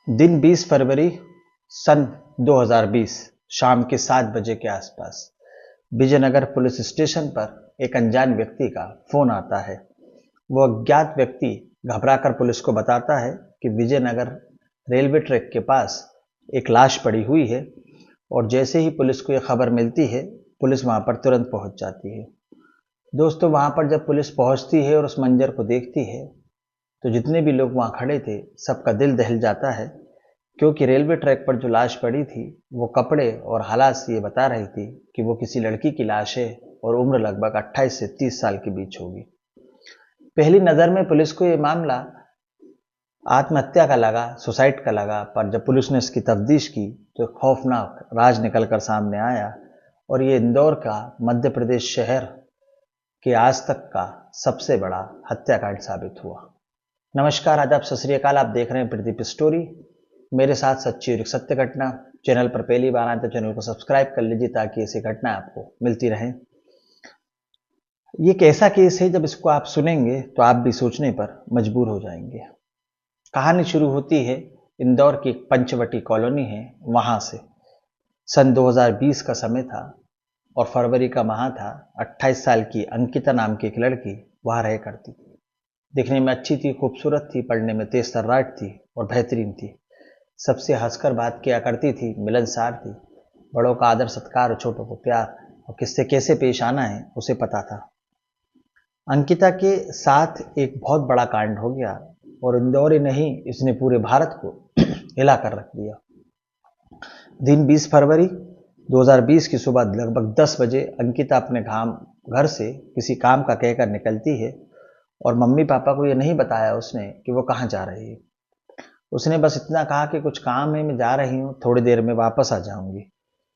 दिन 20 फरवरी सन 2020 शाम के 7 बजे के आसपास विजयनगर पुलिस स्टेशन पर एक अनजान व्यक्ति का फोन आता है। वो अज्ञात व्यक्ति घबराकर पुलिस को बताता है कि विजयनगर रेलवे ट्रैक के पास एक लाश पड़ी हुई है और जैसे ही पुलिस को यह खबर मिलती है, पुलिस वहां पर तुरंत पहुंच जाती है। दोस्तों, वहां पर जब पुलिस पहुंचती है और उस मंजर को देखती है तो जितने भी लोग वहां खड़े थे सबका दिल दहल जाता है, क्योंकि रेलवे ट्रैक पर जो लाश पड़ी थी वो कपड़े और हालात से ये बता रही थी कि वो किसी लड़की की लाश है और उम्र लगभग 28 से 30 साल के बीच होगी। पहली नज़र में पुलिस को ये मामला आत्महत्या का लगा, सुसाइड का लगा, पर जब पुलिस ने इसकी तफ्तीश की तो खौफनाक राज निकलकर सामने आया और ये इंदौर का मध्य प्रदेश शहर के आज तक का सबसे बड़ा हत्याकांड साबित हुआ। नमस्कार, आदाब, सत श्री अकाल। आप देख रहे हैं प्रदीप स्टोरी। मेरे साथ सच्ची और एक सत्य घटना। चैनल पर पहली बार आए तो चैनल को सब्सक्राइब कर लीजिए ताकि ऐसी घटना आपको मिलती रहे। ये एक ऐसा केस है जब इसको आप सुनेंगे तो आप भी सोचने पर मजबूर हो जाएंगे। कहानी शुरू होती है इंदौर की एक पंचवटी कॉलोनी है, वहां से। सन 2020 का समय था और फरवरी का माह था। 28 साल की अंकिता नाम की एक लड़की वहां रह करती थी। दिखने में अच्छी थी, खूबसूरत थी, पढ़ने में तेज तर्राट थी और बेहतरीन थी। सबसे हंसकर बात किया करती थी, मिलनसार थी। बड़ों का आदर सत्कार और छोटों को प्यार और किससे कैसे पेश आना है उसे पता था। अंकिता के साथ एक बहुत बड़ा कांड हो गया और इंदौर ही नहीं, इसने पूरे भारत को हिला कर रख दिया। दिन 20 फरवरी 2020 की सुबह लगभग 10 बजे अंकिता अपने घर से किसी काम का कहकर निकलती है और मम्मी पापा को यह नहीं बताया उसने कि वो कहाँ जा रही है। उसने बस इतना कहा कि कुछ काम है, मैं जा रही हूँ, थोड़ी देर में वापस आ जाऊंगी।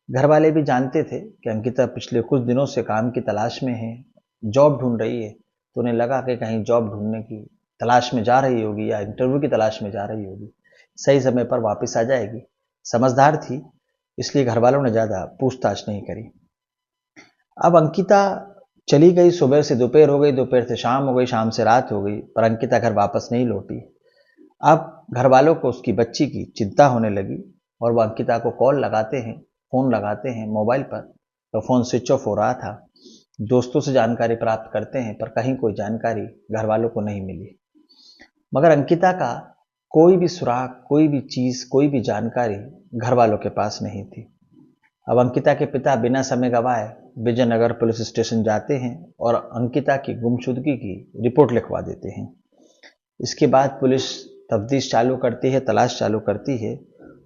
घर वाले भी जानते थे कि अंकिता पिछले कुछ दिनों से काम की तलाश में है, जॉब ढूंढ रही है, तो उन्हें लगा कि कहीं जॉब ढूंढने की तलाश में जा रही होगी या इंटरव्यू की तलाश में जा रही होगी, सही समय पर वापस आ जाएगी। समझदार थी, इसलिए घर वालों ने ज़्यादा पूछताछ नहीं करी। अब अंकिता चली गई। सुबह से दोपहर हो गई, दोपहर से शाम हो गई, शाम से रात हो गई, पर अंकिता घर वापस नहीं लौटी। अब घर वालों को उसकी बच्ची की चिंता होने लगी और वह अंकिता को फोन लगाते हैं मोबाइल पर, तो फोन स्विच ऑफ हो रहा था। दोस्तों से जानकारी प्राप्त करते हैं पर कहीं कोई जानकारी घर वालों को नहीं मिली। मगर अंकिता का कोई भी सुराग, कोई भी चीज, कोई भी जानकारी घर वालों के पास नहीं थी। अब अंकिता के पिता बिना समय गवाए विजयनगर पुलिस स्टेशन जाते हैं और अंकिता की गुमशुदगी की रिपोर्ट लिखवा देते हैं। इसके बाद पुलिस तफ्तीश चालू करती है, तलाश चालू करती है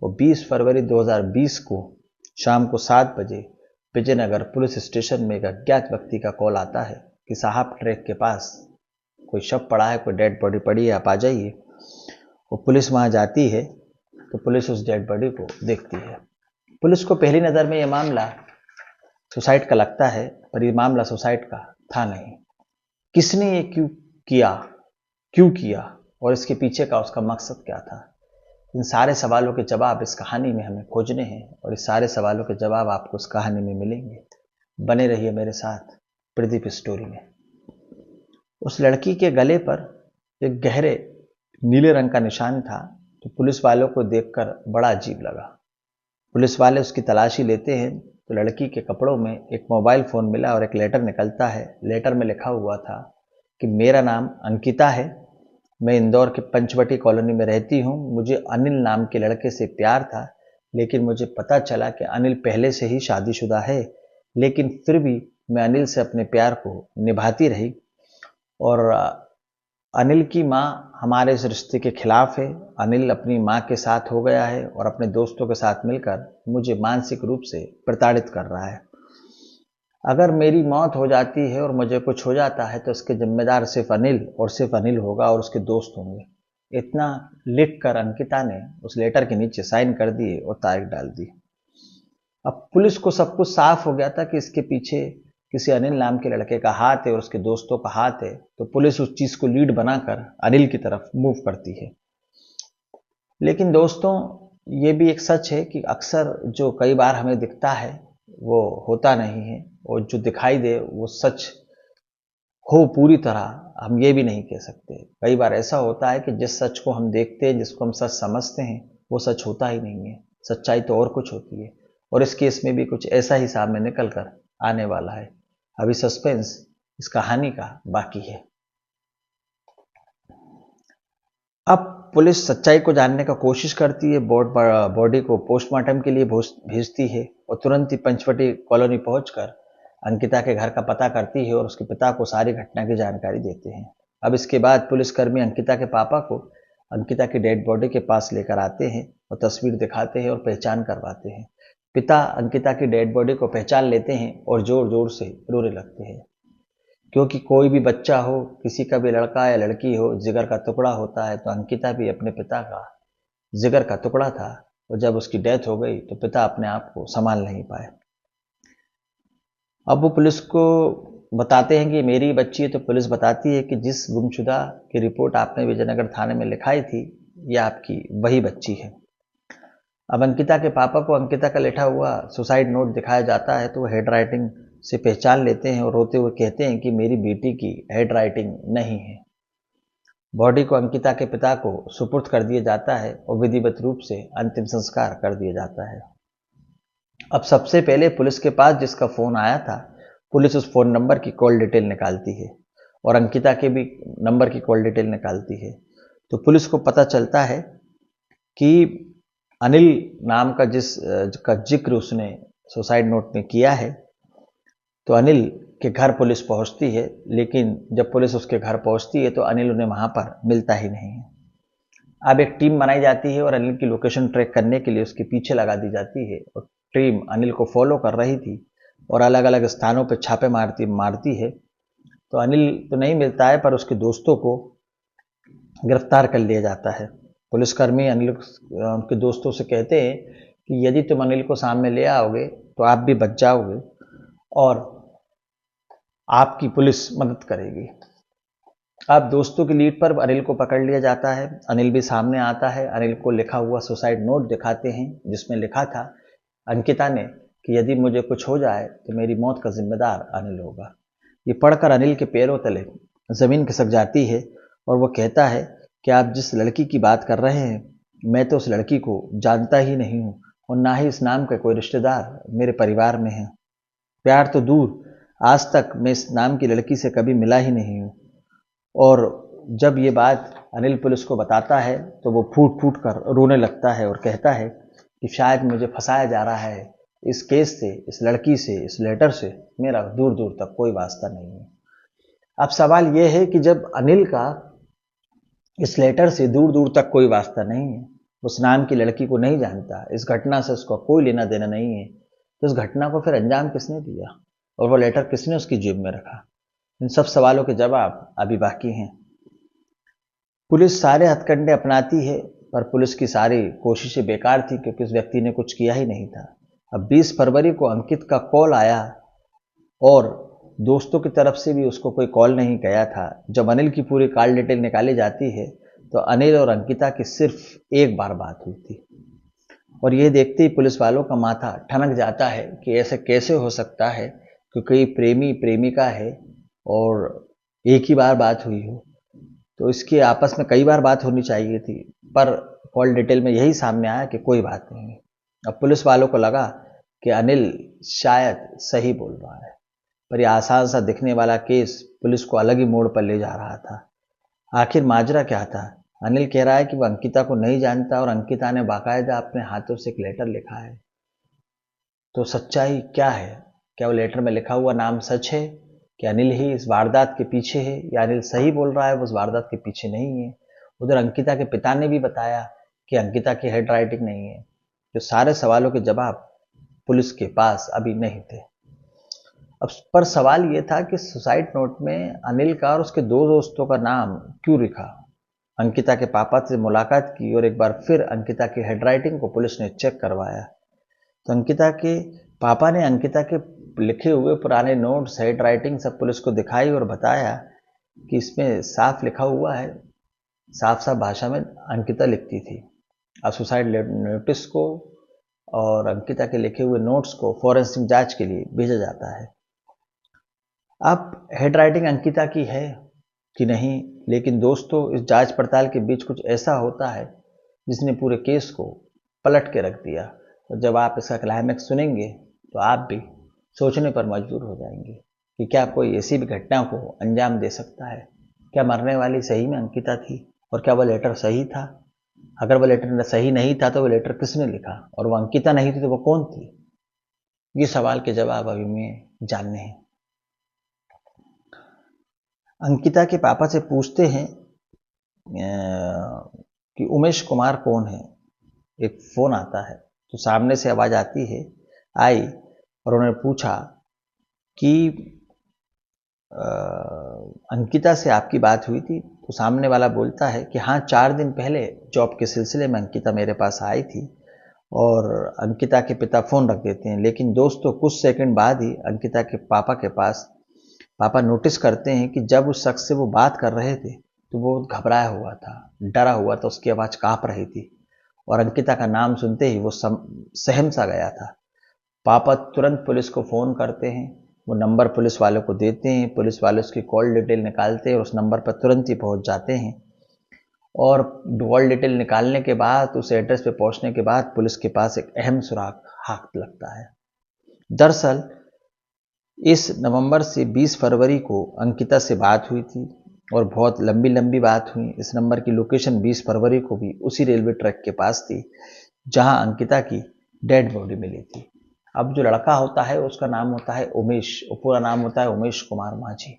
और 20 फरवरी 2020 को शाम को 7 बजे विजयनगर पुलिस स्टेशन में एक अज्ञात व्यक्ति का कॉल आता है कि साहब, ट्रैक के पास कोई शव पड़ा है, कोई डेड बॉडी पड़ी है, आप आ जाइए। वो पुलिस वहां जाती है तो पुलिस उस डेड बॉडी को देखती है। पुलिस को पहली नज़र में यह मामला सुसाइड का लगता है, पर यह मामला सुसाइड का था नहीं। किसने ये क्यों किया और इसके पीछे का उसका मकसद क्या था, इन सारे सवालों के जवाब इस कहानी में हमें खोजने हैं और इस सारे सवालों के जवाब आपको इस कहानी में मिलेंगे। बने रहिए मेरे साथ प्रदीप स्टोरी में। उस लड़की के गले पर एक गहरे नीले रंग का निशान था जो पुलिस वालों को देखकर बड़ा अजीब लगा। पुलिस वाले उसकी तलाशी लेते हैं तो लड़की के कपड़ों में एक मोबाइल फोन मिला और एक लेटर निकलता है। लेटर में लिखा हुआ था कि मेरा नाम अंकिता है, मैं इंदौर के पंचवटी कॉलोनी में रहती हूँ। मुझे अनिल नाम के लड़के से प्यार था, लेकिन मुझे पता चला कि अनिल पहले से ही शादीशुदा है, लेकिन फिर भी मैं अनिल से अपने प्यार को निभाती रही और अनिल की माँ हमारे इस रिश्ते के खिलाफ है। अनिल अपनी माँ के साथ हो गया है और अपने दोस्तों के साथ मिलकर मुझे मानसिक रूप से प्रताड़ित कर रहा है। अगर मेरी मौत हो जाती है और मुझे कुछ हो जाता है तो इसके जिम्मेदार सिर्फ अनिल और सिर्फ अनिल होगा और उसके दोस्त होंगे। इतना लिख कर अंकिता ने उस लेटर के नीचे साइन कर दिए और तारीख डाल दी। अब पुलिस को सब कुछ साफ हो गया था कि इसके पीछे किसी अनिल नाम के लड़के का हाथ है और उसके दोस्तों का हाथ है, तो पुलिस उस चीज को लीड बनाकर अनिल की तरफ मूव करती है। लेकिन दोस्तों, ये भी एक सच है कि अक्सर जो कई बार हमें दिखता है वो होता नहीं है और जो दिखाई दे वो सच हो पूरी तरह हम ये भी नहीं कह सकते। कई बार ऐसा होता है कि जिस सच को हम देखते हैं, जिसको हम सच समझते हैं, वो सच होता ही नहीं है। सच्चाई तो और कुछ होती है, और इस केस में भी कुछ ऐसा ही सामने निकल कर आने वाला है। अभी सस्पेंस इस कहानी का बाकी है। अब पुलिस सच्चाई को जानने का कोशिश करती है, बॉडी को पोस्टमार्टम के लिए भेजती है और तुरंत ही पंचवटी कॉलोनी पहुंचकर अंकिता के घर का पता करती है और उसके पिता को सारी घटना की जानकारी देते हैं। अब इसके बाद पुलिसकर्मी अंकिता के पापा को अंकिता की डेड बॉडी के पास लेकर आते हैं और तस्वीर दिखाते हैं और पहचान करवाते हैं। पिता अंकिता की डेड बॉडी को पहचान लेते हैं और जोर जोर से रोने लगते हैं, क्योंकि कोई भी बच्चा हो, किसी का भी लड़का या लड़की हो, जिगर का टुकड़ा होता है। तो अंकिता भी अपने पिता का जिगर का टुकड़ा था, और जब उसकी डेथ हो गई तो पिता अपने आप को संभाल नहीं पाए। अब वो पुलिस को बताते हैं कि मेरी बच्ची है, तो पुलिस बताती है कि जिस गुमशुदा की रिपोर्ट आपने विजयनगर थाने में लिखाई थी, ये आपकी वही बच्ची है। अब अंकिता के पापा को अंकिता का लिखा हुआ सुसाइड नोट दिखाया जाता है, तो वो हैंड राइटिंग से पहचान लेते हैं और रोते हुए कहते हैं कि मेरी बेटी की हैंड राइटिंग नहीं है। बॉडी को अंकिता के पिता को सुपुर्द कर दिया जाता है और विधिवत रूप से अंतिम संस्कार कर दिया जाता है। अब सबसे पहले पुलिस के पास जिसका फोन आया था, पुलिस उस फोन नंबर की कॉल डिटेल निकालती है और अंकिता के भी नंबर की कॉल डिटेल निकालती है। तो पुलिस को पता चलता है कि अनिल नाम का का जिक्र उसने सुसाइड नोट में किया है। तो अनिल के घर पुलिस पहुंचती है, लेकिन जब पुलिस उसके घर पहुंचती है तो अनिल उन्हें वहां पर मिलता ही नहीं है। अब एक टीम बनाई जाती है और अनिल की लोकेशन ट्रैक करने के लिए उसके पीछे लगा दी जाती है, और टीम अनिल को फॉलो कर रही थी और अलग अलग स्थानों पर छापे मारती है। तो अनिल तो नहीं मिलता है, पर उसके दोस्तों को गिरफ्तार कर लिया जाता है। पुलिसकर्मी अनिल उनके दोस्तों से कहते हैं कि यदि तुम अनिल को सामने ले आओगे तो आप भी बच जाओगे और आपकी पुलिस मदद करेगी। अब दोस्तों की लीड पर अनिल को पकड़ लिया जाता है। अनिल भी सामने आता है। अनिल को लिखा हुआ सुसाइड नोट दिखाते हैं, जिसमें लिखा था अंकिता ने कि यदि मुझे कुछ हो जाए तो मेरी मौत का जिम्मेदार अनिल होगा। ये पढ़कर अनिल के पैरों तले जमीन खिसक जाती है और वो कहता है कि आप जिस लड़की की बात कर रहे हैं, मैं तो उस लड़की को जानता ही नहीं हूँ और ना ही इस नाम का कोई रिश्तेदार मेरे परिवार में है। प्यार तो दूर, आज तक मैं इस नाम की लड़की से कभी मिला ही नहीं हूँ। और जब ये बात अनिल पुलिस को बताता है तो वो फूट फूट कर रोने लगता है और कहता है कि शायद मुझे फंसाया जा रहा है। इस केस से, इस लड़की से, इस लेटर से मेरा दूर दूर तक कोई वास्ता नहीं है। अब सवाल यह है कि जब अनिल का इस लेटर से दूर दूर तक कोई वास्ता नहीं है, उस नाम की लड़की को नहीं जानता, इस घटना से उसका कोई लेना देना नहीं है, तो इस घटना को फिर अंजाम किसने दिया और वो लेटर किसने उसकी जेब में रखा? इन सब सवालों के जवाब अभी बाकी हैं। पुलिस सारे हथकंडे अपनाती है, पर पुलिस की सारी कोशिशें बेकार थी, क्योंकि उस व्यक्ति ने कुछ किया ही नहीं था। अब 20 फरवरी को अंकित का कॉल आया और दोस्तों की तरफ से भी उसको कोई कॉल नहीं गया था। जब अनिल की पूरी कॉल डिटेल निकाली जाती है तो अनिल और अंकिता की सिर्फ एक बार बात हुई थी, और ये देखते ही पुलिस वालों का माथा ठनक जाता है कि ऐसे कैसे हो सकता है, क्योंकि प्रेमी प्रेमिका है और एक ही बार बात हुई हो, तो इसके आपस में कई बार बात होनी चाहिए थी। पर कॉल डिटेल में यही सामने आया कि कोई बात नहीं। अब पुलिस वालों को लगा कि अनिल शायद सही बोल रहा है, पर यह आसान सा दिखने वाला केस पुलिस को अलग ही मोड़ पर ले जा रहा था। आखिर माजरा क्या था? अनिल कह रहा है कि वह अंकिता को नहीं जानता और अंकिता ने बाकायदा अपने हाथों से एक लेटर लिखा है। तो सच्चाई क्या है? क्या वो लेटर में लिखा हुआ नाम सच है कि अनिल ही इस वारदात के पीछे है, या अनिल सही बोल रहा है, वो उस वारदात के पीछे नहीं है? उधर अंकिता के पिता ने भी बताया कि अंकिता की हैंड राइटिंग नहीं है। तो सारे सवालों के जवाब पुलिस के पास अभी नहीं थे। अब पर सवाल यह था कि सुसाइड नोट में अनिल का और उसके दो दोस्तों का नाम क्यों लिखा? अंकिता के पापा से मुलाकात की और एक बार फिर अंकिता की हैंडराइटिंग को पुलिस ने चेक करवाया। तो अंकिता के पापा ने अंकिता के लिखे हुए पुराने नोट्स, हैंडराइटिंग सब पुलिस को दिखाई और बताया कि इसमें साफ लिखा हुआ है, साफ साफ भाषा में अंकिता लिखती थी। अब सुसाइड नोटिस को और अंकिता के लिखे हुए नोट्स को फॉरेंसिक जांच के लिए भेजा जाता है। अब हैंडराइटिंग अंकिता की है कि नहीं, लेकिन दोस्तों इस जांच पड़ताल के बीच कुछ ऐसा होता है जिसने पूरे केस को पलट के रख दिया। और जब आप इसका क्लाइमैक्स सुनेंगे तो आप भी सोचने पर मजबूर हो जाएंगे कि क्या कोई ऐसी भी घटना को अंजाम दे सकता है। क्या मरने वाली सही में अंकिता थी, और क्या वह लेटर सही था? अगर वह लेटर सही नहीं था तो वह लेटर किसने लिखा, और वह अंकिता नहीं थी तो वह कौन थी? ये सवाल के जवाब अभी हमें जानने हैं। अंकिता के पापा से पूछते हैं कि उमेश कुमार कौन है। एक फोन आता है तो सामने से आवाज आती है, आई, और उन्होंने पूछा कि अंकिता से आपकी बात हुई थी? तो सामने वाला बोलता है कि हाँ, 4 दिन पहले जॉब के सिलसिले में अंकिता मेरे पास आई थी। और अंकिता के पिता फोन रख देते हैं, लेकिन दोस्तों कुछ सेकंड बाद ही अंकिता के पापा नोटिस करते हैं कि जब उस शख्स से वो बात कर रहे थे तो वो घबराया हुआ था, डरा हुआ था, उसकी आवाज़ काँप रही थी, और अंकिता का नाम सुनते ही वो सहम सा गया था। पापा तुरंत पुलिस को फ़ोन करते हैं, वो नंबर पुलिस वालों को देते हैं, पुलिस वाले उसकी कॉल डिटेल निकालते हैं और उस नंबर पर तुरंत ही पहुंच जाते हैं। और कॉल डिटेल निकालने के बाद, उस एड्रेस पे पहुंचने के बाद पुलिस के पास एक अहम सुराग हाथ लगता है। दरअसल इस नवंबर से 20 फरवरी को अंकिता से बात हुई थी, और बहुत लंबी लंबी बात हुई। इस नंबर की लोकेशन 20 फरवरी को भी उसी रेलवे ट्रैक के पास थी जहां अंकिता की डेड बॉडी मिली थी। अब जो लड़का होता है उसका नाम होता है उमेश, पूरा नाम होता है उमेश कुमार माझी।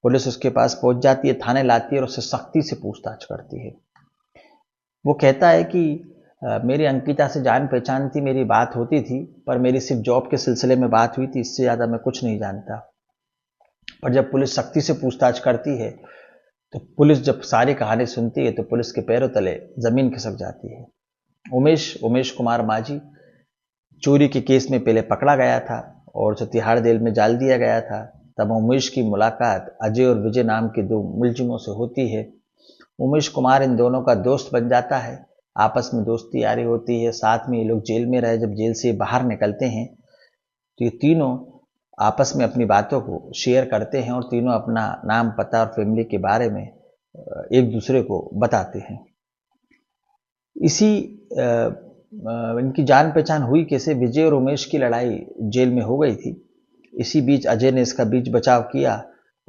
पुलिस उसके पास पहुंच जाती है, थाने लाती है और उससे सख्ती से पूछताछ करती है। वो कहता है कि मेरी अंकिता से जान पहचान थी, मेरी बात होती थी, पर मेरी सिर्फ जॉब के सिलसिले में बात हुई थी, इससे ज़्यादा मैं कुछ नहीं जानता। पर जब पुलिस सख्ती से पूछताछ करती है तो पुलिस जब सारी कहानी सुनती है तो पुलिस के पैरों तले ज़मीन खिसक जाती है। उमेश कुमार माझी चोरी के केस में पहले पकड़ा गया था और उसे तिहाड़ जेल में डाल दिया गया था। तब उमेश की मुलाकात अजय और विजय नाम के 2 मुलजिमों से होती है। उमेश कुमार इन दोनों का दोस्त बन जाता है, आपस में दोस्ती यारी होती है। साथ में ये लोग जेल में रहे, जब जेल से बाहर निकलते हैं तो ये तीनों आपस में अपनी बातों को शेयर करते हैं और तीनों अपना नाम, पता और फैमिली के बारे में एक दूसरे को बताते हैं। इसी इनकी जान पहचान हुई कैसे? विजय और उमेश की लड़ाई जेल में हो गई थी। इसी बीच अजय ने इसका बीच बचाव किया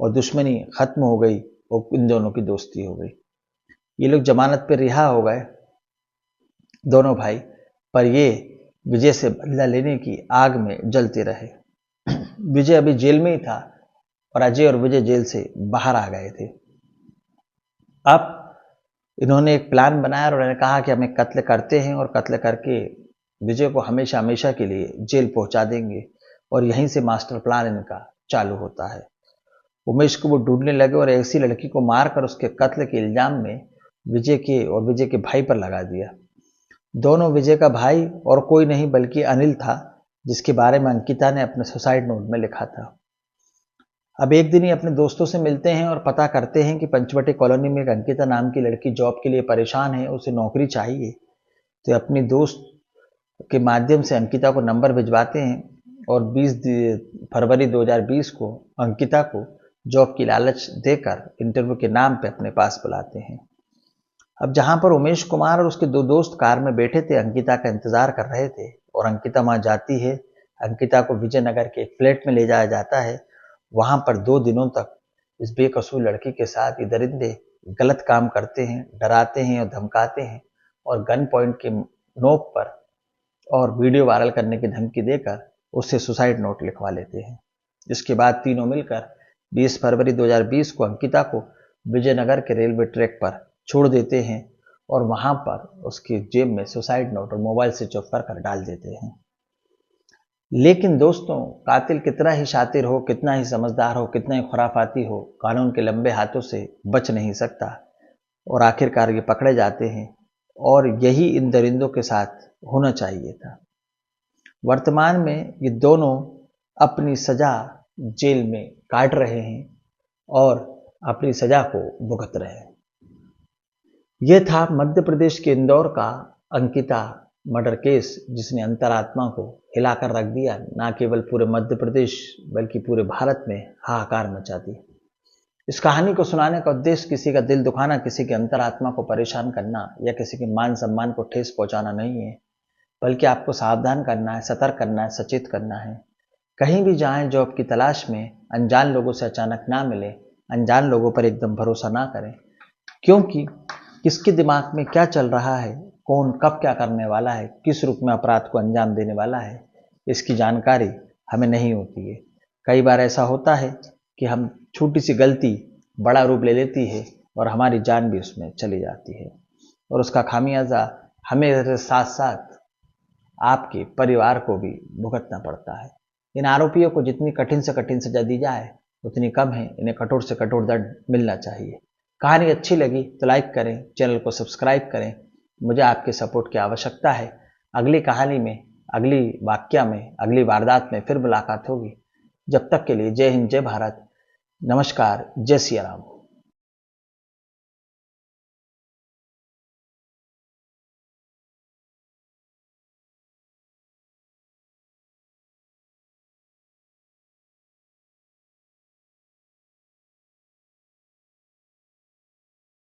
और दुश्मनी खत्म हो गई और इन दोनों की दोस्ती हो गई। ये लोग जमानत पर रिहा हो गए दोनों भाई, पर ये विजय से बदला लेने की आग में जलते रहे। विजय अभी जेल में ही था और अजय और विजय जेल से बाहर आ गए थे। अब इन्होंने एक प्लान बनाया और उन्होंने कहा कि हम एक कत्ल करते हैं और कत्ल करके विजय को हमेशा हमेशा के लिए जेल पहुंचा देंगे, और यहीं से मास्टर प्लान इनका चालू होता है। उमेश को वो ढूंढने लगे और ऐसी लड़की को मारकर उसके कत्ल के इल्जाम में विजय के भाई पर लगा दिया। दोनों विजय का भाई और कोई नहीं बल्कि अनिल था, जिसके बारे में अंकिता ने अपने सुसाइड नोट में लिखा था। अब एक दिन ही अपने दोस्तों से मिलते हैं और पता करते हैं कि पंचवटी कॉलोनी में एक अंकिता नाम की लड़की जॉब के लिए परेशान है, उसे नौकरी चाहिए। तो अपनी दोस्त के माध्यम से अंकिता को नंबर भिजवाते हैं और 20 फरवरी 2020 को अंकिता को जॉब की लालच देकर इंटरव्यू के नाम पे अपने पास बुलाते हैं। अब जहां पर उमेश कुमार और उसके 2 दोस्त कार में बैठे थे, अंकिता का इंतजार कर रहे थे, और अंकिता वहां जाती है। अंकिता को विजयनगर के एक फ्लैट में ले जाया जाता है। वहां पर 2 दिनों तक इस बेकसूर लड़की के साथ ये दरिंदे गलत काम करते हैं, डराते हैं और धमकाते हैं, और गन पॉइंट के नोक पर और वीडियो वायरल करने की धमकी देकर उससे सुसाइड नोट लिखवा लेते हैं। इसके बाद तीनों मिलकर 20 फरवरी 2020 को अंकिता को विजयनगर के रेलवे ट्रैक पर छोड़ देते हैं और वहां पर उसकी जेब में सुसाइड नोट और मोबाइल स्विच ऑफ कर डाल देते हैं। लेकिन दोस्तों, कातिल कितना ही शातिर हो, कितना ही समझदार हो, कितना ही खुराफाती हो, कानून के लंबे हाथों से बच नहीं सकता, और आखिरकार ये पकड़े जाते हैं। और यही इन दरिंदों के साथ होना चाहिए था। वर्तमान में ये दोनों अपनी सजा जेल में काट रहे हैं और अपनी सजा को भुगत रहे हैं। यह था मध्य प्रदेश के इंदौर का अंकिता मर्डर केस, जिसने अंतरात्मा को हिलाकर रख दिया। न केवल पूरे मध्य प्रदेश बल्कि पूरे भारत में हाहाकार मचा दी। इस कहानी को सुनाने का उद्देश्य किसी का दिल दुखाना, किसी की अंतरात्मा को परेशान करना या किसी के मान सम्मान को ठेस पहुंचाना नहीं है, बल्कि आपको सावधान करना है, सतर्क करना है, सचेत करना है। कहीं भी जाएं जॉब की तलाश में, अनजान लोगों से अचानक ना मिले, अनजान लोगों पर एकदम भरोसा ना करें, क्योंकि किसके दिमाग में क्या चल रहा है, कौन कब क्या करने वाला है, किस रूप में अपराध को अंजाम देने वाला है, इसकी जानकारी हमें नहीं होती है। कई बार ऐसा होता है कि हम छोटी सी गलती बड़ा रूप ले लेती है और हमारी जान भी उसमें चली जाती है, और उसका खामियाजा हमें साथ साथ आपके परिवार को भी भुगतना पड़ता है। इन आरोपियों को जितनी कठिन से कठिन सजा दी जाए उतनी कम है, इन्हें कठोर से कठोर दंड मिलना चाहिए। कहानी अच्छी लगी तो लाइक करें, चैनल को सब्सक्राइब करें। मुझे आपके सपोर्ट की आवश्यकता है। अगली कहानी में, अगली वाक्या में, अगली वारदात में फिर मुलाकात होगी। जब तक के लिए जय हिंद, जय भारत, नमस्कार, जय सिया राम।